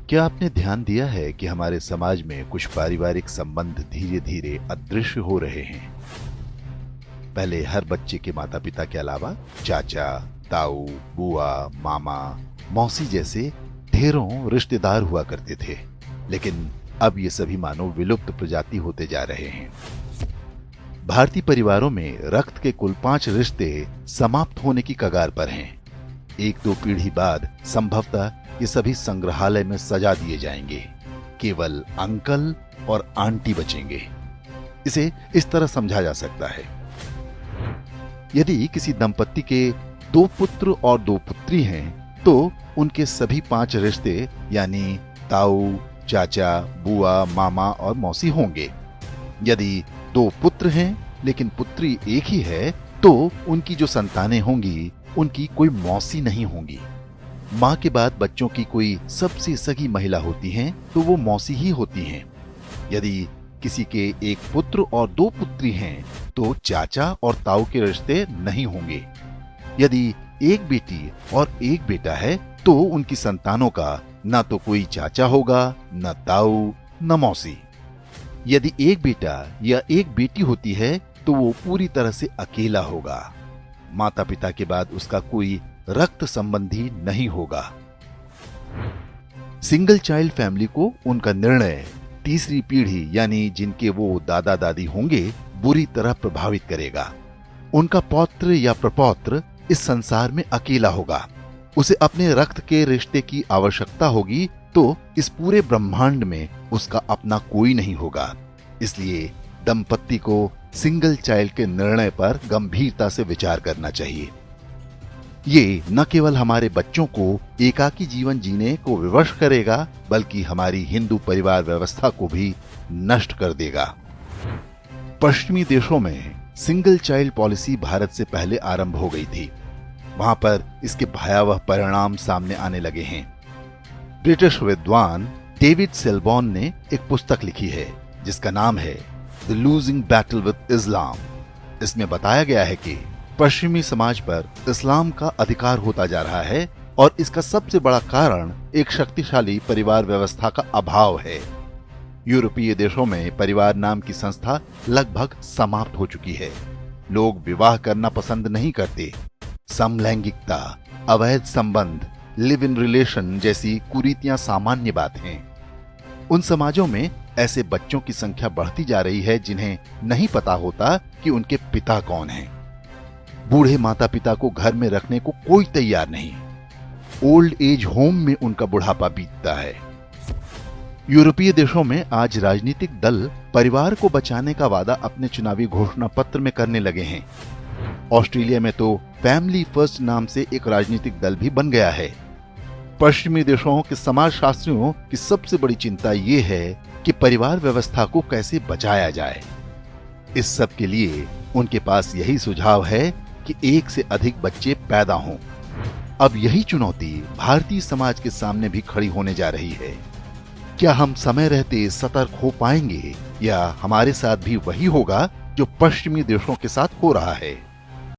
क्या आपने ध्यान दिया है कि हमारे समाज में कुछ पारिवारिक संबंध धीरे धीरे अदृश्य हो रहे हैं? पहले हर बच्चे के माता पिता के अलावा चाचा, ताऊ, बुआ, मामा, मौसी जैसे ढेरों रिश्तेदार हुआ करते थे, लेकिन अब ये सभी मानो विलुप्त प्रजाति होते जा रहे हैं। भारतीय परिवारों में रक्त के कुल 5 रिश्ते समाप्त होने की कगार पर हैं। 1-2 पीढ़ी बाद संभवतः ये सभी संग्रहालय में सजा दिए जाएंगे। केवल अंकल और आंटी बचेंगे। इसे इस तरह समझा जा सकता है, यदि किसी दंपत्ति के 2 पुत्र और 2 पुत्री हैं, तो उनके सभी 5 रिश्ते यानी ताऊ, चाचा, बुआ, मामा और मौसी होंगे। यदि 2 पुत्र हैं लेकिन पुत्री एक ही है, तो उनकी जो संतानें होंगी उनकी कोई मौसी नहीं होंगी। मां के बाद बच्चों की कोई सबसे सगी महिला होती हैं, तो वो मौसी ही होती हैं। यदि किसी के 1 पुत्र और 2 पुत्री हैं, तो चाचा और ताऊ के रिश्ते नहीं होंगे। यदि 1 बेटी और 1 बेटा है, तो उनकी संतानों का न तो कोई चाचा होगा, न ताऊ, न मौसी। यदि 1 बेटा या 1 बेटी होती है, तो वो पूरी तरह से अकेला होगा। माता पिता के बाद उसका कोई रक्त संबंधी नहीं होगा। सिंगल चाइल्ड फैमिली को उनका निर्णय तीसरी पीढ़ी यानी जिनके वो दादा दादी होंगे बुरी तरह प्रभावित करेगा। उनका पौत्र या प्रपौत्र इस संसार में अकेला होगा। उसे अपने रक्त के रिश्ते की आवश्यकता होगी, तो इस पूरे ब्रह्मांड में उसका अपना कोई नहीं होगा। इसलिए दंपत्ति को सिंगल चाइल्ड के निर्णय पर गंभीरता से विचार करना चाहिए। ये न केवल हमारे बच्चों को एकाकी जीवन जीने को विवश करेगा, बल्कि हमारी हिंदू परिवार व्यवस्था को भी नष्ट कर देगा। पश्चिमी देशों में सिंगल चाइल्ड पॉलिसी भारत से पहले आरंभ हो गई थी। वहां पर इसके भयावह परिणाम सामने आने लगे हैं। ब्रिटिश विद्वान डेविड सेलबॉर्न ने एक पुस्तक लिखी है जिसका नाम है द लूजिंग बैटल विद इस्लाम। इसमें बताया गया है कि पश्चिमी समाज पर इस्लाम का अधिकार होता जा रहा है और इसका सबसे बड़ा कारण एक शक्तिशाली परिवार व्यवस्था का अभाव है। यूरोपीय देशों में परिवार नाम की संस्था लगभग समाप्त हो चुकी है। लोग विवाह करना पसंद नहीं करते। समलैंगिकता, अवैध संबंध, लिव इन रिलेशन जैसी कुरीतियां सामान्य बात हैं। उन समाजों में ऐसे बच्चों की संख्या बढ़ती जा रही है जिन्हें नहीं पता होता कि उनके पिता कौन हैं। बूढ़े माता पिता को घर में रखने को कोई तैयार नहीं। ओल्ड एज होम में उनका बुढ़ापा बीतता है। यूरोपीय देशों में आज राजनीतिक दल परिवार को बचाने का वादा अपने चुनावी घोषणा पत्र में करने लगे हैं। ऑस्ट्रेलिया में तो फैमिली फर्स्ट नाम से एक राजनीतिक दल भी बन गया है। पश्चिमी देशों के समाजशास्त्रियों की सबसे बड़ी चिंता ये है कि परिवार व्यवस्था को कैसे बचाया जाए। इस सब के लिए उनके पास यही सुझाव है कि 1 से अधिक बच्चे पैदा हों। अब यही चुनौती भारतीय समाज के सामने भी खड़ी होने जा रही है। क्या हम समय रहते सतर्क हो पाएंगे या हमारे साथ भी वही होगा जो पश्चिमी देशों के साथ हो रहा है?